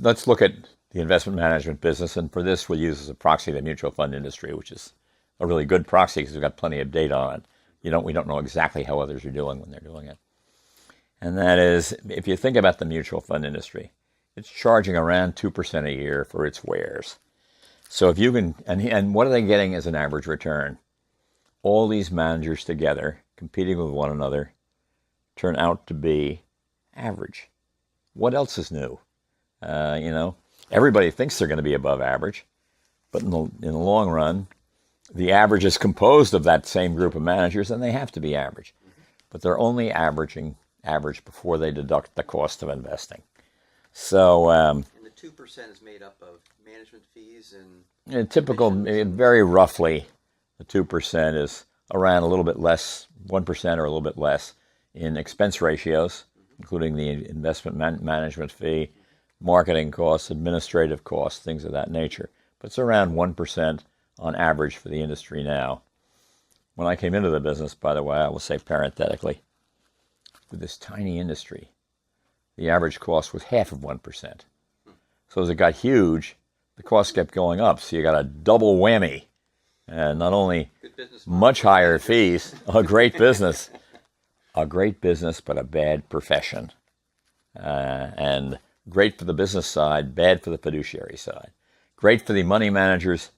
let's look at the investment management business, and for this we'll use as a proxy the mutual fund industry, which is a really good proxy because we've got plenty of data on it. We don't know exactly how others are doing when they're doing it. And that is, if you think about the mutual fund industry, it's charging around 2% a year for its wares. So if you can, and what are they getting as an average return? All these managers together, competing with one another, turn out to be average. What else is new? Everybody thinks they're going to be above average, but in the long run, the average is composed of that same group of managers, and they have to be average. But they're only averaging average before they deduct the cost of investing. So, and the 2% is made up of management fees and typical, very roughly, the 2% is around a little bit less, 1% or a little bit less in expense ratios, including the investment management fee, marketing costs, administrative costs, things of that nature. But it's around 1% on average for the industry now. When I came into the business, by the way, I will say parenthetically, with this tiny industry, the average cost was half of 1%. So as it got huge, the cost kept going up. So you got a double whammy. And not only much higher fees, a great business, but a bad profession. And great for the business side, bad for the fiduciary side. Great for the money managers,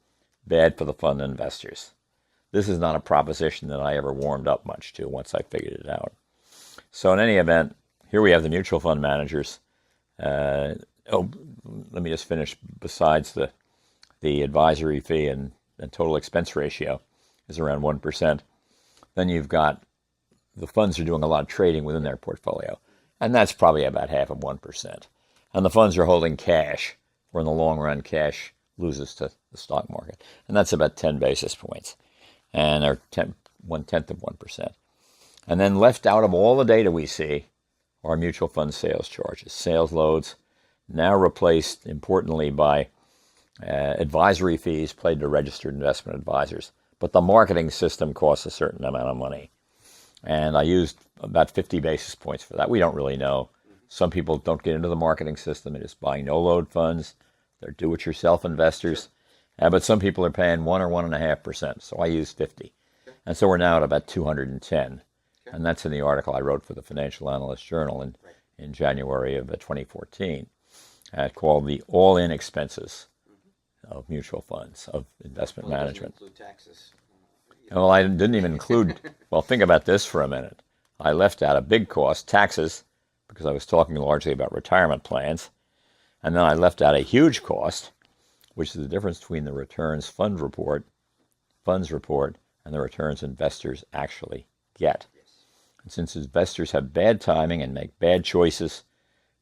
bad for the fund investors. This is not a proposition that I ever warmed up much to once I figured it out. So in any event, here we have the mutual fund managers. Let me just finish. Besides the advisory fee and total expense ratio is around 1%. Then you've got the funds are doing a lot of trading within their portfolio, and that's probably about half of 1%. And the funds are holding cash, where in the long run cash loses to the stock market, and that's about 10 basis points, and or 1/10 of 1%. And then left out of all the data we see are mutual fund sales charges, sales loads, now replaced importantly by advisory fees paid to registered investment advisors. But the marketing system costs a certain amount of money. And I used about 50 basis points for that. We don't really know. Some people don't get into the marketing system. They're just buying no-load funds. They're do-it-yourself investors. But some people are paying 1 or 1.5%. So I used 50. And so we're now at about 210. And that's in the article I wrote for the Financial Analyst Journal in January of 2014, called The All-In Expenses of Mutual Funds, of Investment Management. Include taxes. Well, I didn't even include, well, think about this for a minute. I left out a big cost, taxes, because I was talking largely about retirement plans. And then I left out a huge cost, which is the difference between the returns funds report, and the returns investors actually get. And since investors have bad timing and make bad choices,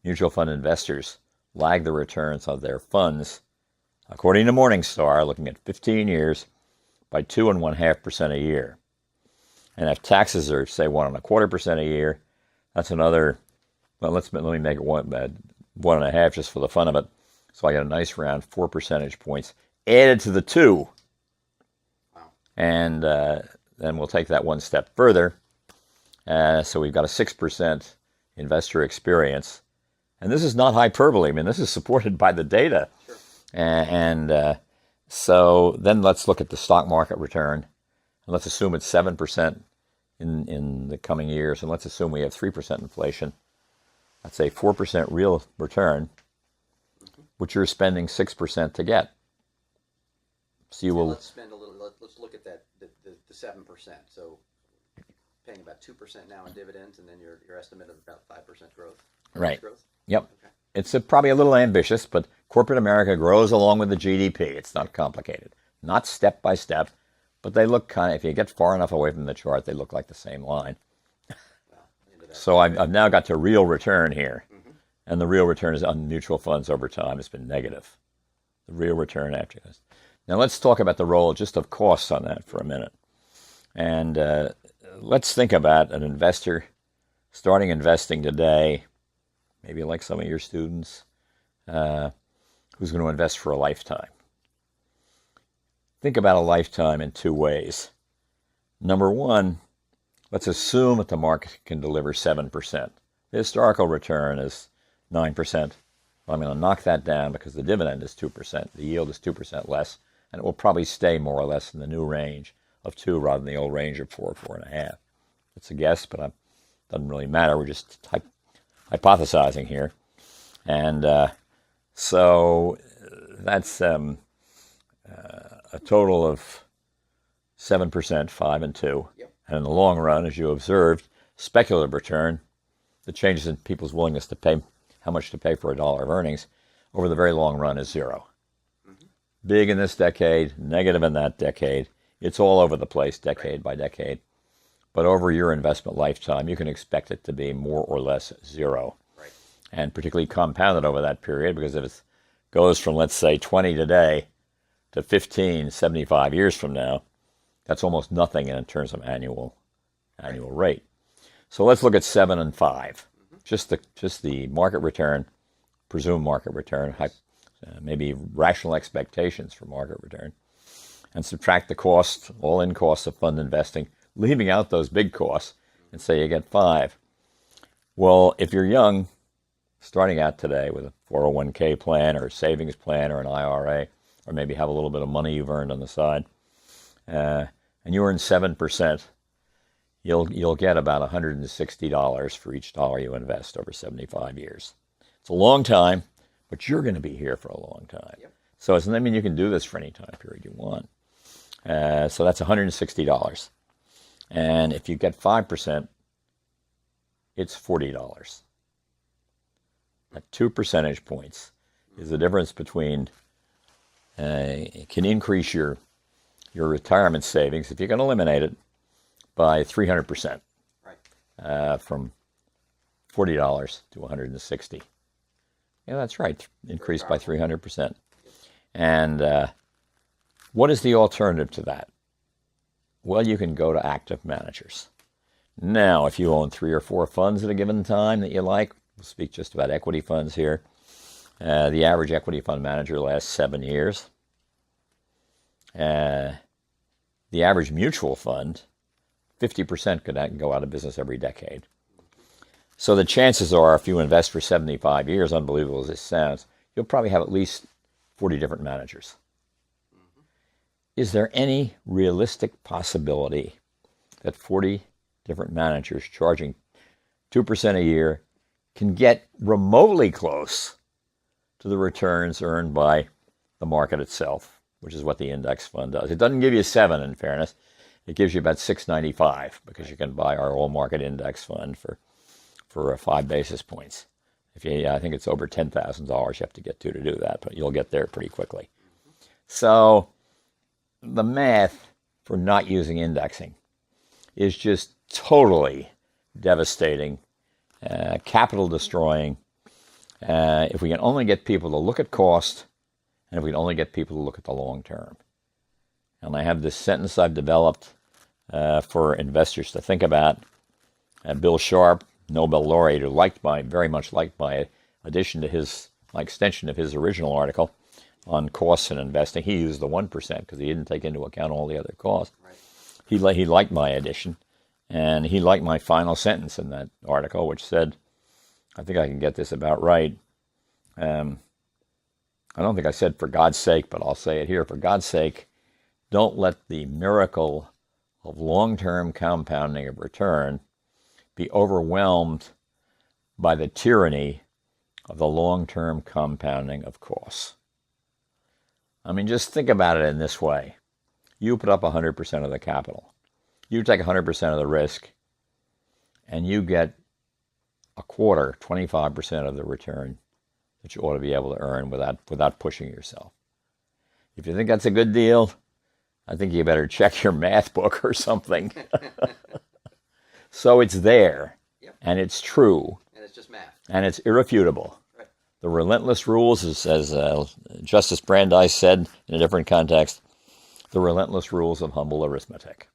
mutual fund investors lag the returns of their funds, according to Morningstar, looking at 15 years, by 2.5% a year. And if taxes are, say, 1.25% a year, that's another, well, let me make it 1.5 just for the fun of it. So I got a nice round 4 percentage points added to the 2. Wow. And then we'll take that one step further. So we've got a 6% investor experience. And this is not hyperbole. I mean, this is supported by the data. Sure. So then let's look at the stock market return. And let's assume it's 7% in the coming years. And let's assume we have 3% inflation. That's a 4% real return, which you're spending 6% to get. So you will. Let's spend a little. Let's look at that. The 7%. So paying about 2% now in dividends, and then your estimate of about 5% growth. Right. Growth? Yep. Okay. It's probably a little ambitious, but corporate America grows along with the GDP. It's not complicated. Not step by step, but they look kind of, if you get far enough away from the chart, they look like the same line. So I've now got to real return here. Mm-hmm. And the real return is on mutual funds over time has been negative. The real return after this. Now let's talk about the role just of costs on that for a minute. And let's think about an investor starting investing today, maybe like some of your students, who's going to invest for a lifetime. Think about a lifetime in 2 ways. Number one, let's assume that the market can deliver 7%. The historical return is 9%. Well, I'm going to knock that down because the dividend is 2%. The yield is 2% less, and it will probably stay more or less in the new range of 2 rather than the old range of 4.5. It's a guess, but it doesn't really matter. We're just hypothesizing here. And so that's a total of 7%, 5 and 2. Yep. And in the long run, as you observed, speculative return, the changes in people's willingness to pay, how much to pay for a dollar of earnings, over the very long run is 0. Mm-hmm. Big in this decade, negative in that decade. It's all over the place, decade by decade. But over your investment lifetime, you can expect it to be more or less 0. Right. And particularly compounded over that period, because if it goes from, let's say, 20 today to 15, 75 years from now, that's almost nothing in terms of annual rate. So let's look at 7 and 5. Mm-hmm. Just the market return, presumed market return, maybe rational expectations for market return, and subtract the cost, all-in costs of fund investing, leaving out those big costs, and say you get 5. Well, if you're young, starting out today with a 401k plan or a savings plan or an IRA, or maybe have a little bit of money you've earned on the side, and you earn 7%, you'll get about $160 for each dollar you invest over 75 years. It's a long time, but you're going to be here for a long time. Yep. So it doesn't mean you can do this for any time period you want. So that's $160. And if you get 5%, it's $40. At 2 percentage points is the difference between, it can increase your retirement savings, if you can eliminate it, by 300%. Right. From $40 to $160. Yeah, that's right. Increased by 300%. And what is the alternative to that? Well, you can go to active managers. Now, if you own 3 or 4 funds at a given time that you like, we'll speak just about equity funds here. The average equity fund manager lasts 7 years. The average mutual fund, 50% could go out of business every decade. So the chances are, if you invest for 75 years, unbelievable as this sounds, you'll probably have at least 40 different managers. Mm-hmm. Is there any realistic possibility that 40 different managers charging 2% a year can get remotely close to the returns earned by the market itself, which is what the index fund does? It doesn't give you 7, in fairness. It gives you about 6.95 because you can buy our all market index fund for 5 basis points. If you, I think it's over $10,000 you have to get to do that, but you'll get there pretty quickly. So the math for not using indexing is just totally devastating, capital destroying. If we can only get people to look at cost, and if we can only get people to look at the long term. And I have this sentence I've developed for investors to think about. Bill Sharp, Nobel laureate, who very much liked my addition to my extension of his original article on costs in investing. He used the 1% because he didn't take into account all the other costs. Right. He liked my addition, and he liked my final sentence in that article, which said, I think I can get this about right. I don't think I said for God's sake, but I'll say it here. For God's sake, don't let the miracle of long-term compounding of return be overwhelmed by the tyranny of the long-term compounding of costs. I mean, just think about it in this way. You put up 100% of the capital. You take 100% of the risk, and you get a quarter, 25% of the return that you ought to be able to earn without pushing yourself. If you think that's a good deal, I think you better check your math book or something. So it's there, yep. And it's true. And it's just math. And it's irrefutable. Right. The relentless rules, as Justice Brandeis said in a different context, the relentless rules of humble arithmetic.